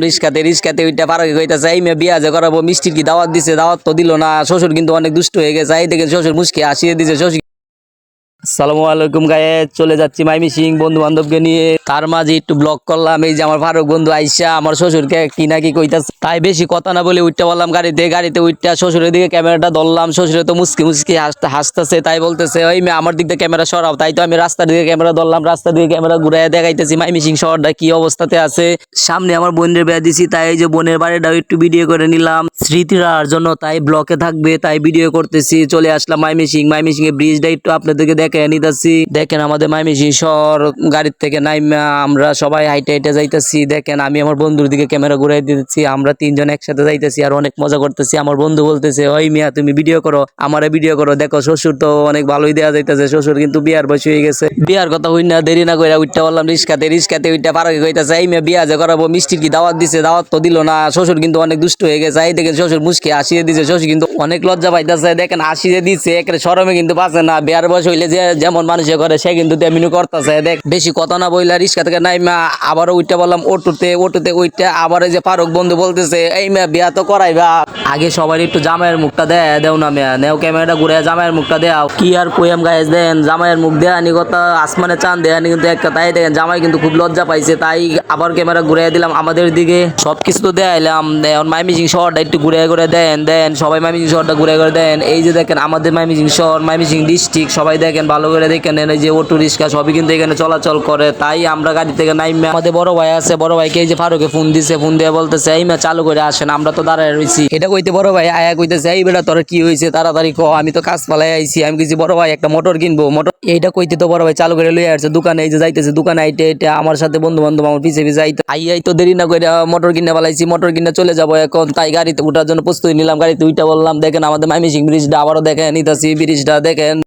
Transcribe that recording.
রিস্কাতে ওইটা ফারুকে কইতাছে এই মেয়ে বিয়া যে করাবো মিষ্টির কি দাওয়াত দিছে, দাওয়াত তো দিল না। শ্বশুর কিন্তু অনেক দুষ্ট হয়ে গেছে, এই দেখেন শ্বশুর মুচকি হাসিয়ে দিছে। শ্বশুর আসসালামু আলাইকুম গায়ে চলে যাচ্ছি মাইমি সিং বন্ধু বান্ধবকে নিয়ে, তার মাঝে একটু ব্লগ করলাম। এই যে আমার ফারুক বন্ধু আইসা আমার শ্বশুরকে কি নাকি কইতাছে, তাই বেশি কথা না বলে উঠতে বললাম গাড়িতে উঠতে শ্বশুরের দিকে ক্যামেরাটা ধরলাম। শ্বশুরে তো মুচকি হাসতেছে, তাই বলতেছে ওই মেয়ে আমার দিক দিয়ে ক্যামেরা সরাও। তাই তো আমি রাস্তার দিকে ক্যামেরা ধরলাম, রাস্তার দিকে ক্যামেরা ঘুরে দেখাইতেছি মাইমি সিং শহরটা কি অবস্থাতে আছে। সামনে আমার বোনের বিয়ে দিছি, তাই এই যে বোনের বাড়িটাও একটু ভিডিও করে নিলাম স্মৃতির জন্য, তাই ব্লকে থাকবে তাই ভিডিও করতেছি। চলে আসলাম মাইমি সিং এর ব্রিজটা একটু আপনাদেরকে দেখে নিতেছি। দেখেন আমাদের মাইমিসিং শহর, গাড়ির থেকে নাইমা আমরা সবাই হাইটে যাইতেছি। দেখেন আমি আমার বন্ধুর দিকে ক্যামেরা ঘুরাই দিতেছি, আমরা তিনজন একসাথে যাইতেছি আর অনেক মজা করতেছি। আমার বন্ধু বলতেছে ওই মিয়া তুমি ভিডিও করো, আমারে ভিডিও করো, দেখো শ্বশুর তো অনেক ভালোই দেওয়া যাইতেছে। শ্বশুর কিন্তু বিয়ার বয়স হয়ে গেছে। বিয়ার কথা হই না দেরি না করে উঠতে বললাম রিস্কাতে উঠতে ফারুকে কইতাছে এই মেয়ে বিয়া যে করাবো মিষ্টির কি দাওয়াত দিছে, দাওয়াত তো দিল না। শ্বশুর কিন্তু অনেক দুষ্ট হয়ে গেছে, এই দেখেন শ্বশুর মুচকি হাসিয়ে দিছে। শ্বশুর কিন্তু অনেক লজ্জা পাইতেছে, দেখেন হাসিয়ে দিচ্ছে, একেবারে শরমে কিন্তু পাচ্ছে না। বিয়ার বয়স হইলে যে যেমন মানুষে করে সে কিন্তু তেমনি করতেছে। দেখ বেশি কথা না বইলা রিস্কা থেকে নাইমা আবারও উঠতে বললাম অটোতে উঠতে আবার এই যে ফারুক বন্ধু বলতেছে এই মেয়ে বিয়া তো করাইবা, আগে সবাই একটু জামাইয়ের মুখটা দেও না মেয়া, নেও ক্যামেরাটা ঘুরে জামাইয়ের মুখটা দেও। কি আর কোয়াম গাইস, দেন জামাইয়ের মুখ দেয়া নি কথা আসমানে চান দেয়া নি কিন্তু একটা। তাই দেখেন জামাই কিন্তু খুব লজ্জা পাইছে, তাই আবার ক্যামেরা ঘুরে দিলাম আমাদের দিকে। সবকিছু তো দেখাইলাম, মাইমিসিং শহরটা একটু ঘুরে দেন সবাই মাইমিসিং শহরটা ঘুরে দেন। এই যে দেখেন আমাদের মাইমিসিং শহর, মাইমিসিং ডিস্ট্রিক্ট সবাই দেখেন ভালো করে দেখেন। এই যে অটো রিক্সা সবই কিন্তু এখানে চলাচল করে, তাই আমরা গাড়ি থেকে নাইমা আমাদের বড় ভাই আছে, বড় ভাইকে এই যে ফারুকে ফোন দিছে, ফোন দিয়ে বলতেছে এই মা চালু করে আসেন, আমরা তো দাঁড়ায় রয়েছি। এটা কইতে বড় ভাই আয়া কইতেছে এই বেটা তোর কি হয়েছে তাড়াতাড়ি ক, আমি তো কাজ পালাই আইছি। আমি কিছু বড় ভাই একটা মোটর কিনবো, মোটর এইটা কইতে তো বড় ভাই চালু করে লইয়া আসছে দোকানে। এই যে যাইতেছে দোকানে এটা আমার সাথে বন্ধু বান্ধব আমার পিছে আই তো দেরি না করে মোটর কিনে পালাইছি, মোটর কিনে চলে যাবো এখন। তাই গাড়িতে উঠার জন্য প্রস্তুতি নিলাম, গাড়িতে উঠা বললাম। দেখেন আমাদের মাইমিসিং ব্রিজটা আবারও দেখেন নিতাছি, ব্রিজটা দেখেন।